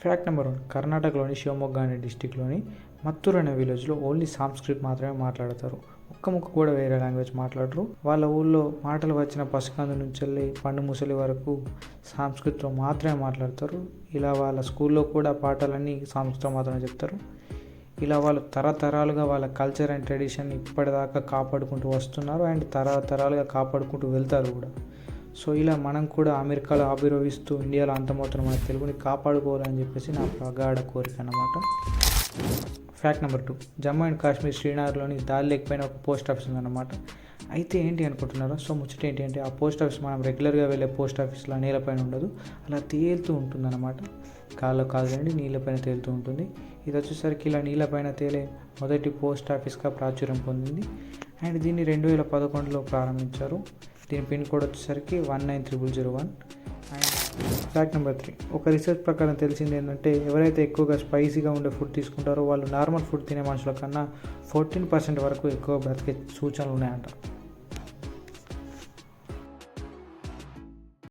Fact number 1. కర్ణాటకలోని శివమొగ్గ అనే డిస్టిక్లోని మత్తూరు అనే విలేజ్లో ఓన్లీ సాంస్క్రిట్ మాత్రమే మాట్లాడతారు. ఒక్క ముక్క కూడా వేరే లాంగ్వేజ్ మాట్లాడరు. వాళ్ళ ఊళ్ళో మాటలు వచ్చిన పసికందు నుంచి వెళ్ళి పండు ముసలి వరకు సాంస్కృతిలో మాత్రమే మాట్లాడతారు. ఇలా వాళ్ళ స్కూల్లో కూడా పాఠాలన్నీ సాంస్కృతిలో మాత్రమే చెప్తారు. ఇలా వాళ్ళు తరతరాలుగా వాళ్ళ కల్చర్ అండ్ ట్రెడిషన్ ఇప్పటిదాకా కాపాడుకుంటూ వస్తున్నారు అండ్ తరతరాలుగా కాపాడుకుంటూ వెళ్తారు కూడా. సో ఇలా మనం కూడా అమెరికాలో ఆవిర్భవిస్తూ ఇండియాలో అంతమవుతున్న మన తెలుగుని కాపాడుకోవాలని చెప్పేసి నా ప్రగాఢ కోరిక అన్నమాట. Fact number 2. Jammu and Kashmir శ్రీనగర్లోని దాల్ లేక్ పైన ఒక పోస్ట్ ఆఫీస్ ఉందన్నమాట. అయితే ఏంటి అనుకుంటున్నారో, సో ముచ్చట ఏంటి అంటే ఆ పోస్ట్ ఆఫీస్ మనం రెగ్యులర్గా వెళ్ళే పోస్ట్ ఆఫీస్లో నీళ్ళపైన ఉండదు, అలా తేలుతూ ఉంటుందన్నమాట. కాళ్ళు రండి నీళ్ళపైన తేలుతూ ఉంటుంది. ఇది వచ్చేసరికి ఇలా నీళ్ళపైన తేలే మొదటి పోస్ట్ ఆఫీస్గా ప్రాచుర్యం పొందింది అండ్ దీన్ని 2011లో ప్రారంభించారు. దీని పిన్ కోడ్ వచ్చేసరికి 190001. And fact number 3. ఒక రీసెర్చ్ ప్రకారం తెలిసింది ఏంటంటే ఎవరైతే ఎక్కువగా స్పైసీగా ఉండే ఫుడ్ తీసుకుంటారో వాళ్ళు నార్మల్ ఫుడ్ తినే మనుషుల కన్నా 14% వరకు ఎక్కువ బ్రతికే సూచనలు ఉన్నాయంట.